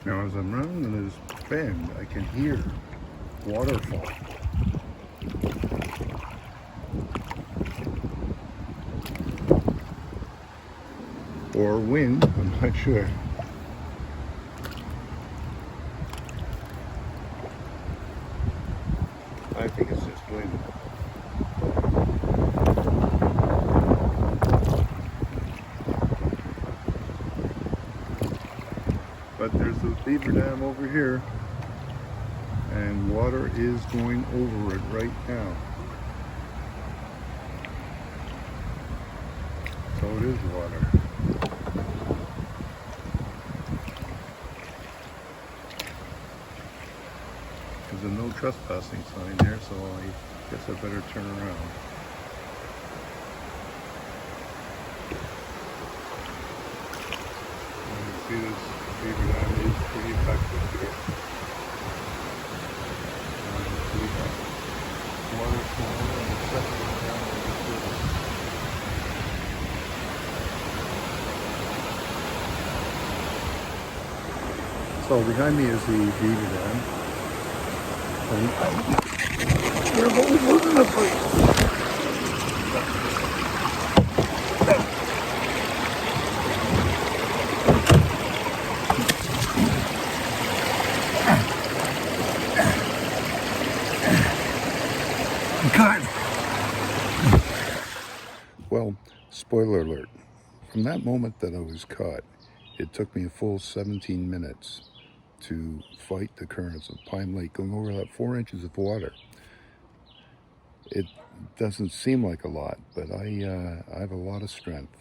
Now as I'm rounding this bend, I can hear waterfall. Or wind, I'm not sure. I think it's just wind. But there's the Beaver Dam over here, and water is going over it right now. So it is water. There's a no trespassing sign there, so I guess I better turn around. You see this Beaver Dam is pretty effective here. Water flowing and it's settling down on the surface. So behind me is the Beaver Dam. And we're going losing the place. God. Well, spoiler alert. From that moment that I was caught, it took me a full 17 minutes to fight the currents of Pine Lake, going over that 4 inches of water. It doesn't seem like a lot, but I have a lot of strength.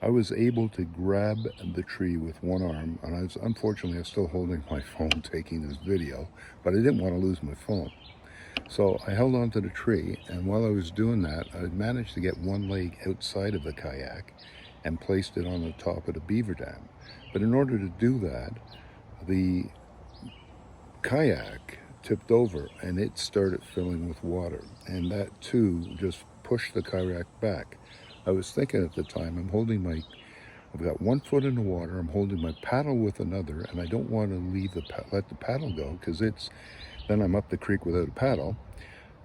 I was able to grab the tree with one arm, and unfortunately I was still holding my phone taking this video, but I didn't want to lose my phone. So I held on to the tree, and while I was doing that, I managed to get one leg outside of the kayak and placed it on the top of the Beaver Dam. But in order to do that, the kayak tipped over and it started filling with water, and that too just pushed the kayak back. I was thinking at the time, I've got 1 foot in the water, I'm holding my paddle with another, and I don't want to let the paddle go, because then I'm up the creek without a paddle,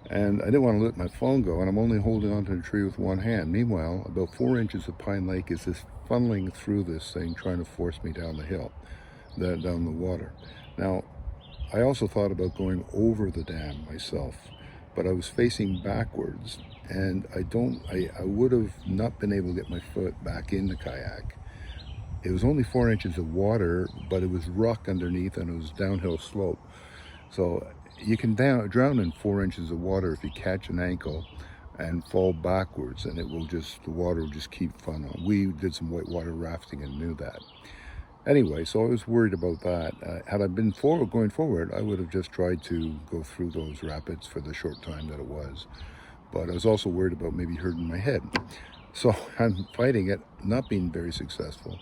and I didn't want to let my phone go, and I'm only holding onto the tree with one hand. Meanwhile, about 4 inches of Pine Lake is just funneling through this thing, trying to force me down the hill, down the water. Now, I also thought about going over the dam myself, but I was facing backwards, and I would have not been able to get my foot back in the kayak. It was only 4 inches of water, but it was rock underneath, and it was downhill slope. So you can drown in 4 inches of water if you catch an ankle and fall backwards, and the water will just keep funneling. We did some whitewater rafting and knew that. Anyway, so I was worried about that. Had I been going forward, I would have just tried to go through those rapids for the short time that it was. But I was also worried about maybe hurting my head. So I'm fighting it, not being very successful,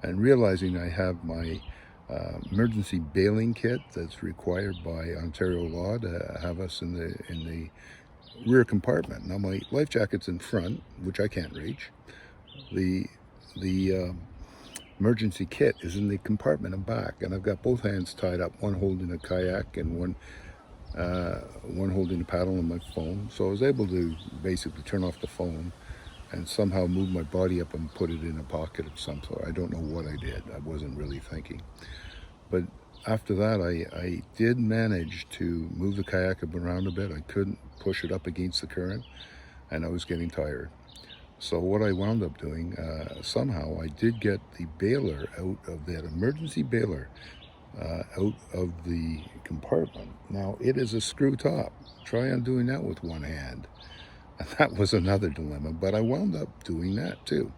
and realizing I have my emergency bailing kit that's required by Ontario law to have us in the rear compartment. Now my life jacket's in front, which I can't reach. The emergency kit is in the compartment and back, and I've got both hands tied up, one holding a kayak and one holding a paddle and my phone. So I was able to basically turn off the phone and somehow move my body up and put it in a pocket of some sort. I don't know what I did. I wasn't really thinking. But after that, I did manage to move the kayak around a bit. I couldn't push it up against the current, and I was getting tired. So what I wound up doing, somehow I did get the bailer out of that emergency bailer out of the compartment. Now it is a screw top. Try undoing that with one hand. And that was another dilemma, but I wound up doing that too.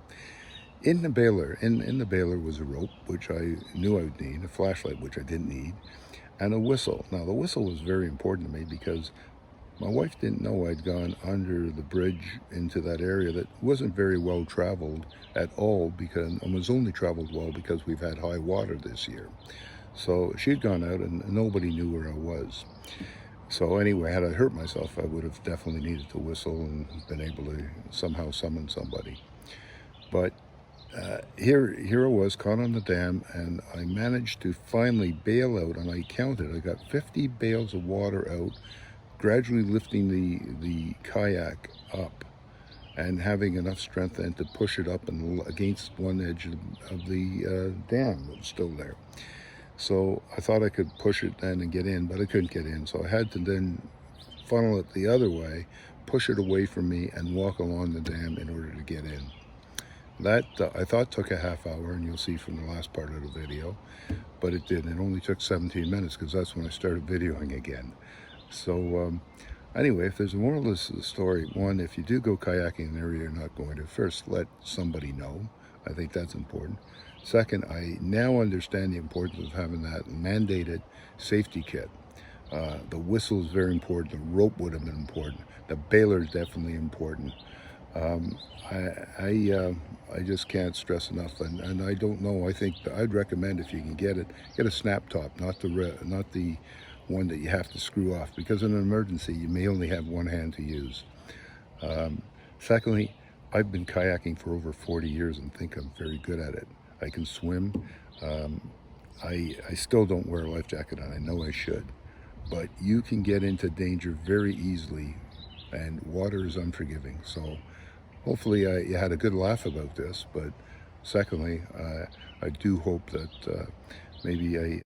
In the bailer, in the bailer was a rope, which I knew I would need, a flashlight, which I didn't need, and a whistle. Now the whistle was very important to me because my wife didn't know I'd gone under the bridge into that area that wasn't very well traveled at all, and was only traveled well because we've had high water this year. So she'd gone out and nobody knew where I was. So anyway, had I hurt myself, I would have definitely needed to whistle and been able to somehow summon somebody. But Here I was caught on the dam, and I managed to finally bail out, and I counted. I got 50 bales of water out, gradually lifting the kayak up and having enough strength then to push it up and against one edge of the dam that was still there. So I thought I could push it then and get in, but I couldn't get in. So I had to then funnel it the other way, push it away from me, and walk along the dam in order to get in. That I thought took a half hour, and you'll see from the last part of the video, but it didn't. It only took 17 minutes because that's when I started videoing again. So anyway, if there's a moral to the story, one, if you do go kayaking in an area you're not going to, first let somebody know. I think that's important. Second, I now understand the importance of having that mandated safety kit. The whistle is very important. The rope would have been important. The bailer is definitely important. Um, I just can't stress enough, and I don't know. I think I'd recommend, if you can get it, get a snap top, not the one that you have to screw off, because in an emergency you may only have one hand to use. Secondly, I've been kayaking for over 40 years and think I'm very good at it. I can swim. I still don't wear a life jacket, and I know I should, but you can get into danger very easily, and water is unforgiving. So hopefully you had a good laugh about this, but secondly, I do hope that maybe